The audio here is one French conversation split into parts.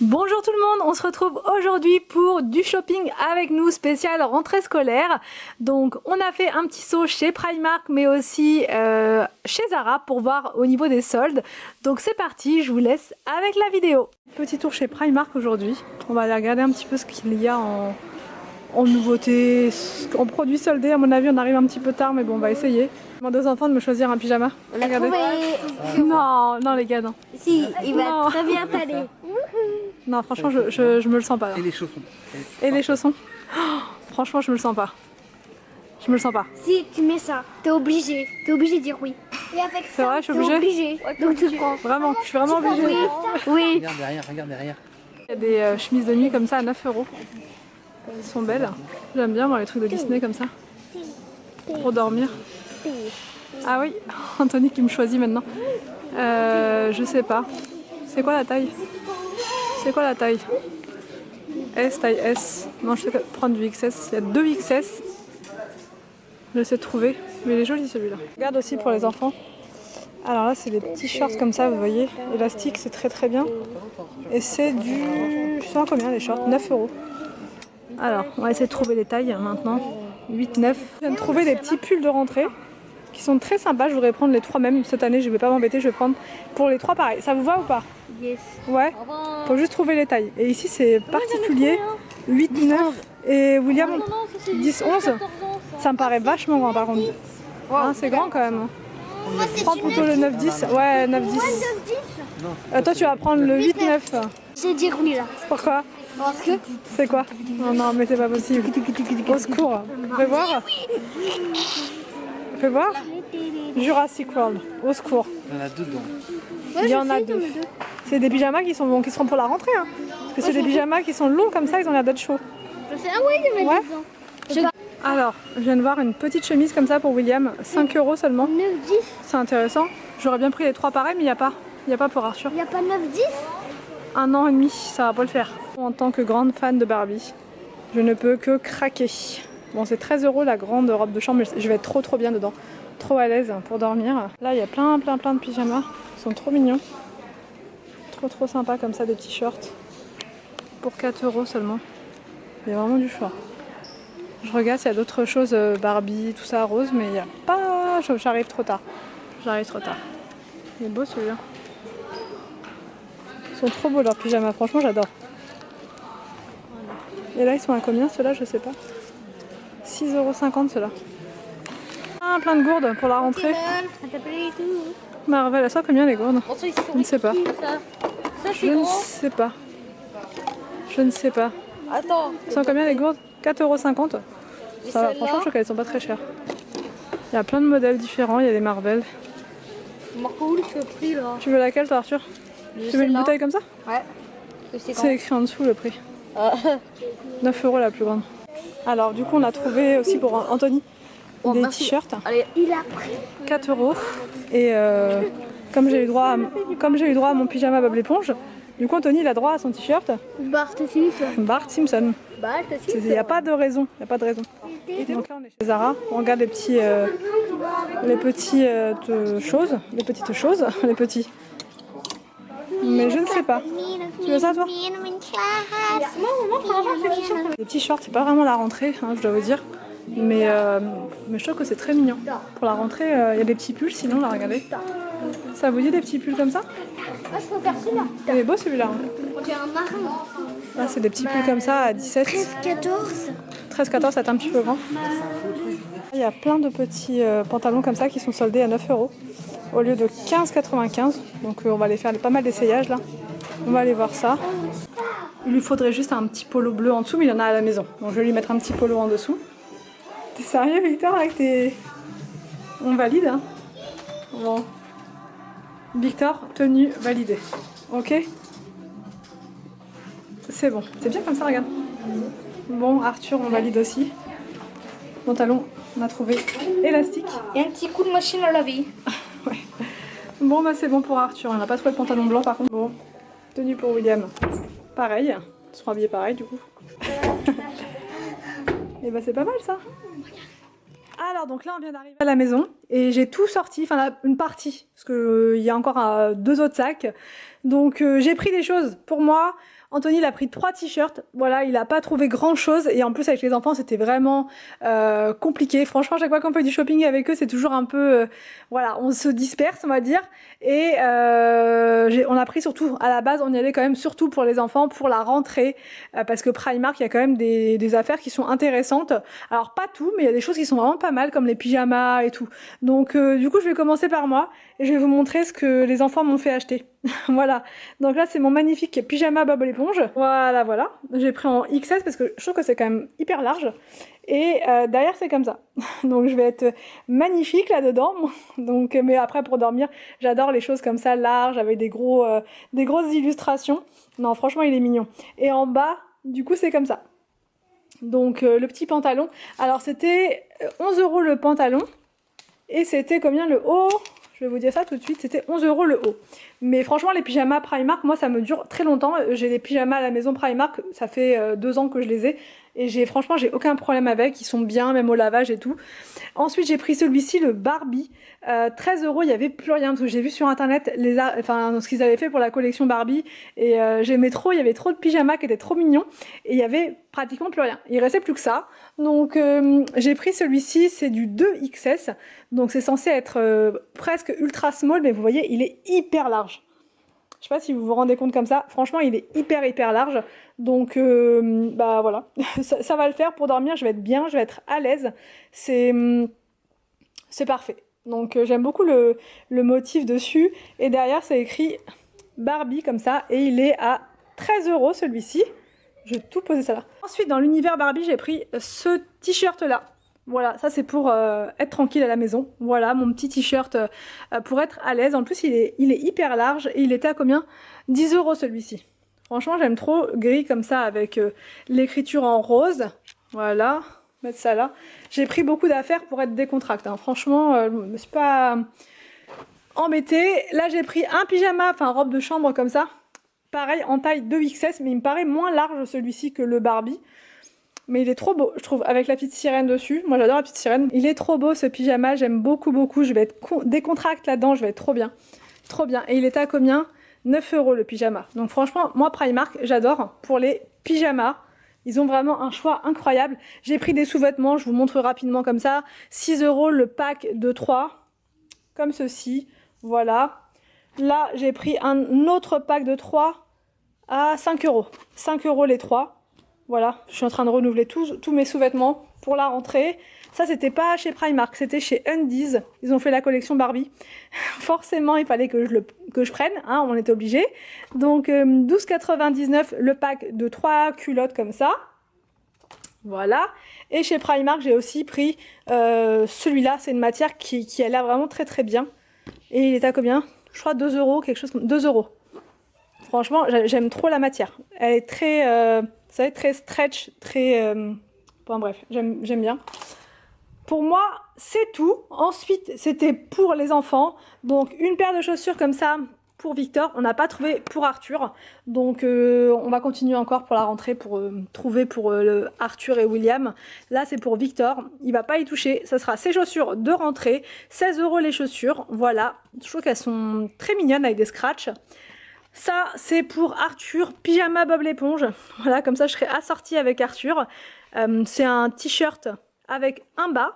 Bonjour tout le monde, on se retrouve aujourd'hui pour du shopping avec nous spécial rentrée scolaire. Donc on a fait un petit saut chez Primark mais aussi chez Zara pour voir au niveau des soldes. Donc c'est parti, je vous laisse avec la vidéo. Petit tour chez Primark aujourd'hui. On va aller regarder un petit peu ce qu'il y a en nouveautés, en produits soldés. À mon avis on arrive un petit peu tard mais bon on va essayer. Je demande aux enfants de me choisir un pyjama. On a trouvé... Non, non les gars non. Si, il va Non. très bien t'aller. Non franchement je me le sens pas là. Et les chaussons. Et les chaussons oh, franchement, je me le sens pas. Je me le sens pas. Si tu mets ça, t'es obligé de dire oui. Et avec C'est vrai, je suis t'es obligée. obligé. Donc tu le prends. Vraiment, je suis vraiment obligée. Oui, oui. Regarde derrière, regarde derrière. Il y a des chemises de nuit comme ça à 9 €. Elles sont belles. J'aime bien moi les trucs de Disney comme ça. Pour dormir. Ah oui, Anthony qui me choisit maintenant. Je sais pas. C'est quoi la taille? C'est quoi la taille? S, taille S. Non, je sais prendre du XS. Il y a 2 XS. J'essaie de trouver. Mais il est joli celui-là. Regarde aussi pour les enfants. Alors là, c'est des petits shorts comme ça, vous voyez. Élastique, c'est très très bien. Et c'est du... Je sais pas combien les shorts? 9 €. Alors, on va essayer de trouver les tailles maintenant. 8, 9. Je viens de trouver des petits pulls de rentrée qui sont très sympas. Je voudrais prendre les 3 mêmes. Cette année, je vais pas m'embêter, je vais prendre pour les 3 pareils. Ça vous va ou pas? Yes. Ouais. Faut juste trouver les tailles. Et ici, c'est particulier. 8, 9 et William 10, 11. Ça me paraît vachement grand par contre. Hein, c'est grand quand même. Je prends plutôt le 9, 10. Ouais, 9, 10. Toi, tu vas prendre le 8, 9. Je vais dire oui là. Pourquoi? Parce que C'est quoi? Non, non, mais c'est pas possible. Au secours. Fais voir. Fais voir. Jurassic World. Au secours. Il y en a deux dedans. Il y en a 2. C'est des pyjamas qui seront pour la rentrée. Hein. Parce que c'est des pyjamas qui sont longs comme ça, ils ont l'air d'être chauds. je sais. Ah oui, il y en a Ouais. dedans. Alors, je viens de voir une petite chemise comme ça pour William. 5 € seulement. 9, 10. C'est intéressant. J'aurais bien pris les 3 pareils, mais il n'y a pas. Il n'y a pas pour Arthur. Il n'y a pas 9, 10. 1 an et demi, ça va pas le faire. En tant que grande fan de Barbie, je ne peux que craquer. Bon, c'est 13 € la grande robe de chambre, mais je vais être trop bien dedans. Trop à l'aise pour dormir. Là, il y a plein de pyjamas. Ils sont trop mignons. Trop sympa comme ça, des petits shorts. Pour 4 € seulement. Il y a vraiment du choix. Je regarde s'il y a d'autres choses, Barbie, tout ça, rose, mais il n'y a pas... J'arrive trop tard. Il est beau celui-là. Ils sont trop beaux leurs pyjamas, franchement j'adore. Et là ils sont à combien ceux-là? Je sais pas. 6,50 € ceux-là. Ah, plein de gourdes pour la rentrée. Marvel, elles sont à combien les gourdes? Je ne sais pas. Je ne sais pas. Je ne sais pas. Attends. Elles sont à combien les gourdes? 4,50 €. Ça va, franchement je trouve qu'elles sont pas très chères. Il y a plein de modèles différents, il y a des Marvel. Marco, où le prix là? Tu veux laquelle toi Arthur? Tu veux une bouteille comme ça? Ouais. C'est écrit en dessous le prix. 9 € la plus grande. Alors du coup on a trouvé aussi pour Anthony des t-shirts. Allez, il a pris. 4 € et comme j'ai eu droit à mon pyjama Bob l'éponge, du coup Anthony il a droit à son t-shirt Bart Simpson. Bart Simpson. Bart Simpson. Il n'y a pas de raison, il n'y a pas de raison. Et donc là on est chez Zara, on regarde les petites choses, les petits. Mais je ne sais pas. Tu veux ça toi? Les petits shorts c'est pas vraiment la rentrée, hein, je dois vous dire. Mais je trouve que c'est très mignon. Pour la rentrée, il y a des petits pulls sinon là, regardez. Ça vous dit des petits pulls comme ça? Ah, je préfère celui-là. Il est beau celui-là. Hein. On dirait un marin. Là c'est des petits pulls comme ça à 17. 14. 13-14 ça est un petit peu grand. Il y a plein de petits pantalons comme ça qui sont soldés à 9 € au lieu de 15,95 €. Donc on va aller faire pas mal d'essayages là. On va aller voir ça. Il lui faudrait juste un petit polo bleu en dessous, mais il y en a à la maison. Donc je vais lui mettre un petit polo en dessous. T'es sérieux Victor avec tes... On valide hein? Bon. Victor, tenue validée. Ok? C'est bon. C'est bien comme ça, regarde. Bon, Arthur, on valide aussi. Pantalon, on a trouvé élastique. Et un petit coup de machine à laver. Ouais. Bon, bah c'est bon pour Arthur. On n'a pas trouvé le pantalon blanc par contre. Bon, tenue pour William. Pareil. Ils seront habillés pareil du coup. Et bah c'est pas mal ça. Alors donc là on vient d'arriver à la maison et j'ai tout sorti, enfin une partie, parce que il y a encore 2 autres sacs. Donc j'ai pris des choses pour moi. Anthony il a pris 3 t-shirts, voilà, il n'a pas trouvé grand chose et en plus avec les enfants c'était vraiment compliqué. Franchement chaque fois qu'on fait du shopping avec eux c'est toujours un peu, voilà, on se disperse on va dire. Et on a pris surtout, à la base on y allait quand même surtout pour les enfants, pour la rentrée, parce que Primark il y a quand même des affaires qui sont intéressantes. Alors pas tout, mais il y a des choses qui sont vraiment pas mal comme les pyjamas et tout. Donc du coup je vais commencer par moi et je vais vous montrer ce que les enfants m'ont fait acheter. Voilà, donc là c'est mon magnifique pyjama Bob l'éponge. Voilà, voilà, j'ai pris en XS parce que je trouve que c'est quand même hyper large. Et derrière c'est comme ça. Donc je vais être magnifique là-dedans. Donc, mais après pour dormir, j'adore les choses comme ça, larges, avec des grosses illustrations. Non, franchement il est mignon. Et en bas, du coup c'est comme ça. Donc le petit pantalon. Alors c'était 11 € le pantalon. Et c'était combien le haut? Je vais vous dire ça tout de suite, c'était 11 € le haut. Mais franchement, les pyjamas Primark, moi ça me dure très longtemps. J'ai des pyjamas à la maison Primark, ça fait 2 ans que je les ai. Et franchement, j'ai aucun problème avec, ils sont bien, même au lavage et tout. Ensuite, j'ai pris celui-ci, le Barbie. 13 €, il n'y avait plus rien, parce que j'ai vu sur internet ce qu'ils avaient fait pour la collection Barbie. Et j'aimais trop, il y avait trop de pyjamas qui étaient trop mignons. Et il y avait pratiquement plus rien. Il restait plus que ça. Donc j'ai pris celui-ci, c'est du 2XS. Donc c'est censé être presque ultra small, mais vous voyez, il est hyper large. Je sais pas si vous vous rendez compte comme ça. Franchement, il est hyper large. Donc, bah voilà. ça va le faire pour dormir. Je vais être bien, je vais être à l'aise. C'est parfait. Donc, j'aime beaucoup le motif dessus. Et derrière, c'est écrit Barbie comme ça. Et il est à 13 € celui-ci. Je vais tout poser ça là. Ensuite, dans l'univers Barbie, j'ai pris ce t-shirt là. Voilà, ça c'est pour être tranquille à la maison. Voilà, mon petit t-shirt pour être à l'aise. En plus, il est hyper large et il était à combien? 10 € celui-ci. Franchement, j'aime trop gris comme ça avec l'écriture en rose. Voilà, mettre ça là. J'ai pris beaucoup d'affaires pour être décontractée. Hein. Franchement, je me suis pas embêtée. Là, j'ai pris un pyjama, enfin robe de chambre comme ça. Pareil, en taille 2XS, mais il me paraît moins large celui-ci que le Barbie. Mais il est trop beau, je trouve, avec la petite sirène dessus. Moi, j'adore la petite sirène. Il est trop beau, ce pyjama. J'aime beaucoup. Je vais être décontractée là-dedans. Je vais être trop bien. Trop bien. Et il était à combien? 9 € le pyjama. Donc franchement, moi, Primark, j'adore pour les pyjamas. Ils ont vraiment un choix incroyable. J'ai pris des sous-vêtements. Je vous montre rapidement comme ça. 6 € le pack de 3. Comme ceci. Voilà. Là, j'ai pris un autre pack de 3 à 5 €. 5 € les 3. Voilà, je suis en train de renouveler tous mes sous-vêtements pour la rentrée. Ça, c'était pas chez Primark, c'était chez Undies. Ils ont fait la collection Barbie. Forcément, il fallait que je prenne, hein, on était obligé. Donc, 12,99 le pack de 3 culottes comme ça. Voilà. Et chez Primark, j'ai aussi pris celui-là. C'est une matière qui a l'air vraiment très bien. Et il est à combien? Je crois 2 €, quelque chose comme 2 €. Franchement, j'aime trop la matière. Elle est très... ça va être très stretch, très... Bon bref, j'aime bien. Pour moi, c'est tout. Ensuite, c'était pour les enfants. Donc, une paire de chaussures comme ça pour Victor. On n'a pas trouvé pour Arthur. Donc, on va continuer encore pour la rentrée pour trouver pour Arthur et William. Là, c'est pour Victor. Il va pas y toucher. Ça sera ses chaussures de rentrée. 16 € les chaussures. Voilà. Je trouve qu'elles sont très mignonnes avec des scratchs. Ça, c'est pour Arthur, pyjama Bob l'éponge. Voilà, comme ça, je serai assortie avec Arthur. C'est un t-shirt avec un bas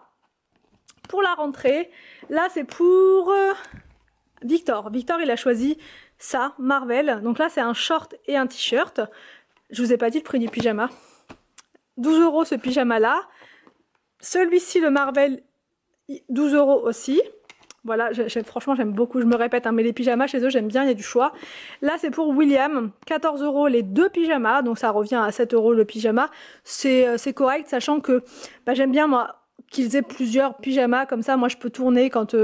pour la rentrée. Là, c'est pour Victor. Victor, il a choisi ça, Marvel. Donc là, c'est un short et un t-shirt. Je vous ai pas dit le prix du pyjama. 12 € ce pyjama-là. Celui-ci, le Marvel, 12 € aussi. Voilà, franchement j'aime beaucoup, je me répète, hein, mais les pyjamas chez eux j'aime bien, il y a du choix. Là c'est pour William, 14 € les 2 pyjamas, donc ça revient à 7 € le pyjama. C'est correct, sachant que bah, j'aime bien moi qu'ils aient plusieurs pyjamas, comme ça moi je peux tourner quand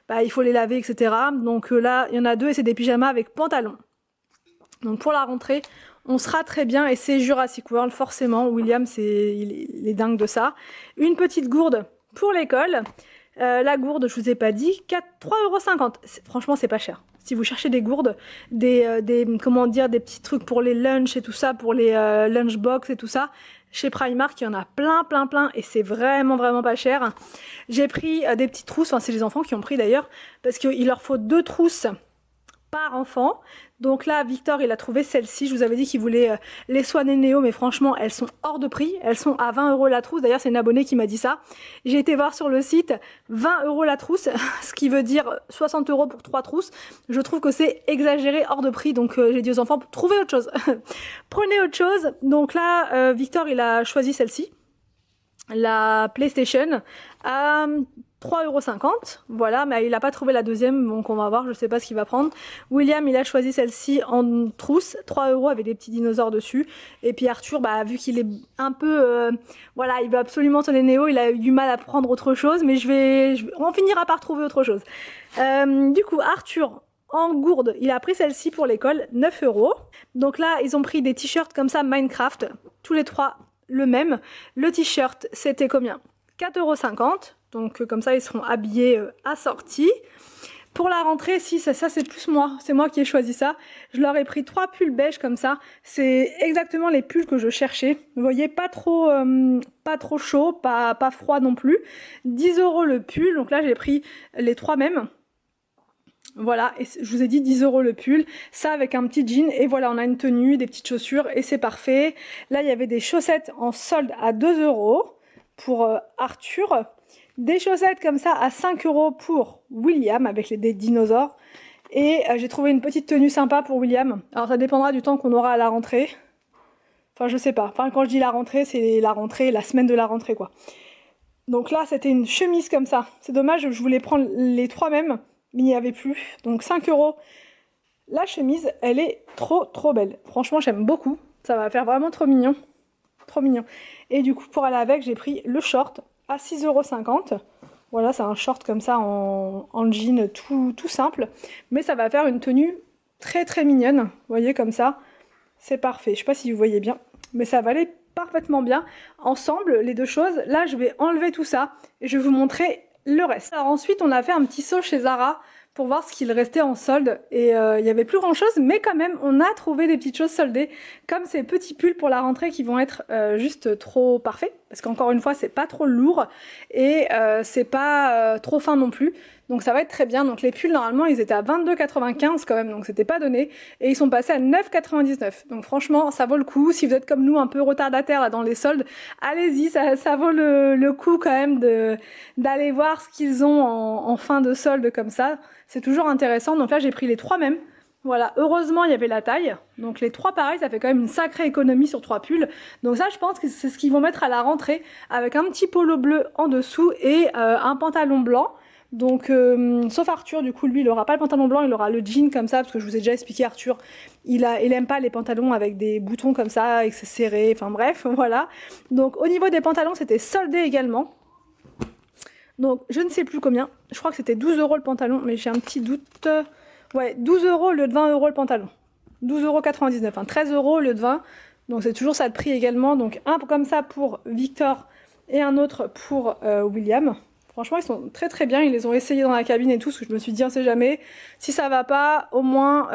bah, il faut les laver, etc. Donc là il y en a 2 et c'est des pyjamas avec pantalon. Donc pour la rentrée, on sera très bien et c'est Jurassic World forcément, William il est dingue de ça. Une petite gourde pour l'école. La gourde, je vous ai pas dit, 3,50 €. Franchement, c'est pas cher. Si vous cherchez des gourdes, comment dire, des petits trucs pour les lunchs et tout ça, pour les lunchbox et tout ça, chez Primark, il y en a plein et c'est vraiment pas cher. J'ai pris des petites trousses, enfin c'est les enfants qui ont pris d'ailleurs, parce qu'il leur faut 2 trousses par enfant. Donc là, Victor, il a trouvé celle-ci. Je vous avais dit qu'il voulait les Swan et Neo, mais franchement, elles sont hors de prix. Elles sont à 20 € la trousse. D'ailleurs, c'est une abonnée qui m'a dit ça. J'ai été voir sur le site, 20 € la trousse, ce qui veut dire 60 € pour 3 trousses. Je trouve que c'est exagéré, hors de prix. Donc j'ai dit aux enfants, trouvez autre chose. Prenez autre chose. Donc là, Victor, il a choisi celle-ci. La PlayStation à 3,50 €, voilà, mais il n'a pas trouvé la deuxième, donc on va voir, je sais pas ce qu'il va prendre. William, il a choisi celle-ci en trousse, 3 € avec des petits dinosaures dessus. Et puis Arthur, bah, vu qu'il est un peu, voilà, il veut absolument sonner Néo, il a eu du mal à prendre autre chose, mais on finira par trouver autre chose. Du coup, Arthur, en gourde, il a pris celle-ci pour l'école, 9 €. Donc là, ils ont pris des t-shirts comme ça, Minecraft, tous les trois le même. Le t-shirt, c'était combien? 4,50 €. Donc comme ça, ils seront habillés assortis. Pour la rentrée, si ça c'est plus moi, c'est moi qui ai choisi ça. Je leur ai pris 3 pulls beige comme ça. C'est exactement les pulls que je cherchais. Vous voyez, pas trop chaud, pas froid non plus. 10 € le pull. Donc là, j'ai pris les 3 mêmes. Voilà, et je vous ai dit 10 € le pull, ça avec un petit jean, et voilà, on a une tenue, des petites chaussures, et c'est parfait. Là, il y avait des chaussettes en solde à 2 € pour Arthur, des chaussettes comme ça à 5 € pour William, avec des dinosaures, et j'ai trouvé une petite tenue sympa pour William. Alors ça dépendra du temps qu'on aura à la rentrée, enfin je sais pas, enfin quand je dis la rentrée, c'est la rentrée, la semaine de la rentrée quoi. Donc là, c'était une chemise comme ça, c'est dommage, je voulais prendre les 3 mêmes, mais il n'y avait plus, donc 5 €. La chemise, elle est trop belle. Franchement, j'aime beaucoup. Ça va faire vraiment trop mignon. Trop mignon. Et du coup, pour aller avec, j'ai pris le short à 6,50 €. Voilà, c'est un short comme ça en jean tout simple. Mais ça va faire une tenue très mignonne. Vous voyez, comme ça. C'est parfait. Je sais pas si vous voyez bien. Mais ça va aller parfaitement bien. Ensemble, les deux choses. Là, je vais enlever tout ça. Et je vais vous montrer le reste. Alors ensuite, on a fait un petit saut chez Zara pour voir ce qu'il restait en solde, et il n'y avait plus grand chose, mais quand même on a trouvé des petites choses soldées, comme ces petits pulls pour la rentrée qui vont être juste trop parfaits, parce qu'encore une fois c'est pas trop lourd, et c'est pas trop fin non plus, donc ça va être très bien. Donc les pulls normalement ils étaient à 22,95 € quand même, donc c'était pas donné, et ils sont passés à 9,99 €, donc franchement ça vaut le coup. Si vous êtes comme nous un peu retardataire là dans les soldes, allez-y, ça vaut le coup quand même d'aller voir ce qu'ils ont en fin de solde comme ça. C'est toujours intéressant. Donc là, j'ai pris les 3 mêmes. Voilà, heureusement, il y avait la taille. Donc les 3 pareils, ça fait quand même une sacrée économie sur 3 pulls. Donc ça, je pense que c'est ce qu'ils vont mettre à la rentrée, avec un petit polo bleu en dessous et un pantalon blanc. Donc, sauf Arthur, du coup, lui, il aura pas le pantalon blanc, il aura le jean comme ça, parce que je vous ai déjà expliqué, Arthur, il aime pas les pantalons avec des boutons comme ça, et que c'est serré, enfin bref, voilà. Donc au niveau des pantalons, c'était soldé également. Donc je ne sais plus combien, je crois que c'était 12 € le pantalon, mais j'ai un petit doute. Ouais, 12 € au lieu de 20 € le pantalon. 12,99 €, enfin 13 € au lieu de 20. Donc c'est toujours ça de prix également. Donc un comme ça pour Victor et un autre pour William. Franchement, ils sont très bien, ils les ont essayés dans la cabine et tout, parce que je me suis dit, on sait jamais, si ça va pas, au moins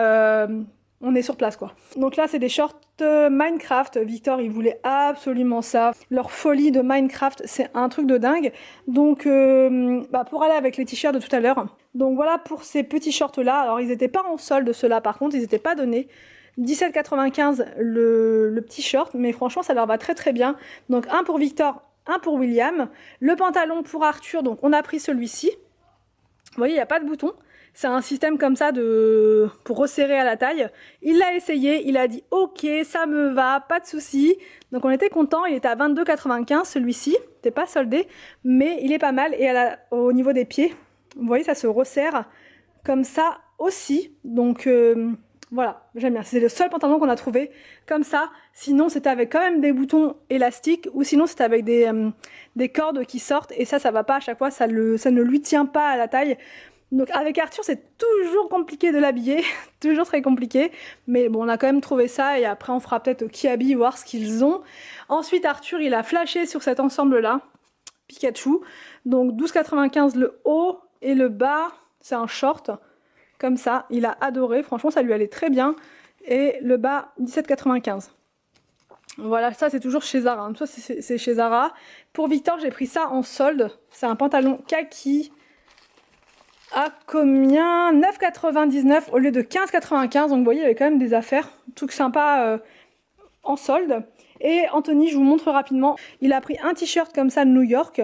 on est sur place quoi. Donc là c'est des shorts Minecraft, Victor il voulait absolument ça, leur folie de Minecraft c'est un truc de dingue. Donc pour aller avec les t-shirts de tout à l'heure, donc voilà pour ces petits shorts là. Alors ils n'étaient pas en solde ceux-là, par contre ils n'étaient pas donnés, 17,95 € le petit short, mais franchement ça leur va très bien. Donc un pour Victor, un pour William, le pantalon pour Arthur, donc on a pris celui-ci. Vous voyez, il n'y a pas de bouton. C'est un système comme ça pour resserrer à la taille. Il l'a essayé, il a dit ok, ça me va, pas de souci. Donc on était content, il était à 22,95 € celui-ci, c'était pas soldé, mais il est pas mal. Et au niveau des pieds, vous voyez, ça se resserre comme ça aussi. Donc voilà, j'aime bien. C'est le seul pantalon qu'on a trouvé comme ça. Sinon, c'était avec quand même des boutons élastiques, ou sinon c'était avec des cordes qui sortent. Et ça va pas à chaque fois, ça ne lui tient pas à la taille. Donc avec Arthur, c'est toujours compliqué de l'habiller, toujours très compliqué. Mais bon, on a quand même trouvé ça, et après on fera peut-être qui habille, voir ce qu'ils ont. Ensuite, Arthur, il a flashé sur cet ensemble-là, Pikachu. Donc 12,95 € le haut, et le bas, c'est un short. Comme ça, il a adoré, franchement ça lui allait très bien. Et le bas, 17,95 €. Voilà, ça c'est toujours chez Zara, ça c'est chez Zara. Pour Victor, j'ai pris ça en solde, c'est un pantalon kaki. à combien? 9,99 au lieu de 15,95. Donc vous voyez, il y avait quand même des affaires, trucs sympas en solde. Et Anthony, je vous montre rapidement, il a pris un t-shirt comme ça de New York,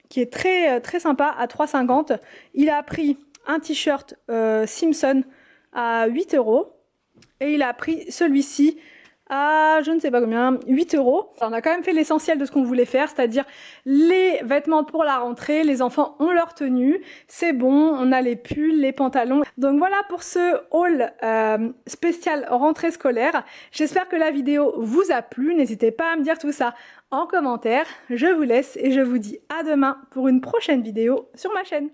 qui est très sympa, à 3,50. Il a pris un t-shirt Simpson à 8 €. Et il a pris celui-ci à, je ne sais pas combien, 8 €. On a quand même fait l'essentiel de ce qu'on voulait faire, c'est-à-dire les vêtements pour la rentrée. Les enfants ont leur tenue, c'est bon, on a les pulls, les pantalons. Donc voilà pour ce haul spécial rentrée scolaire. J'espère que la vidéo vous a plu. N'hésitez pas à me dire tout ça en commentaire. Je vous laisse et je vous dis à demain pour une prochaine vidéo sur ma chaîne.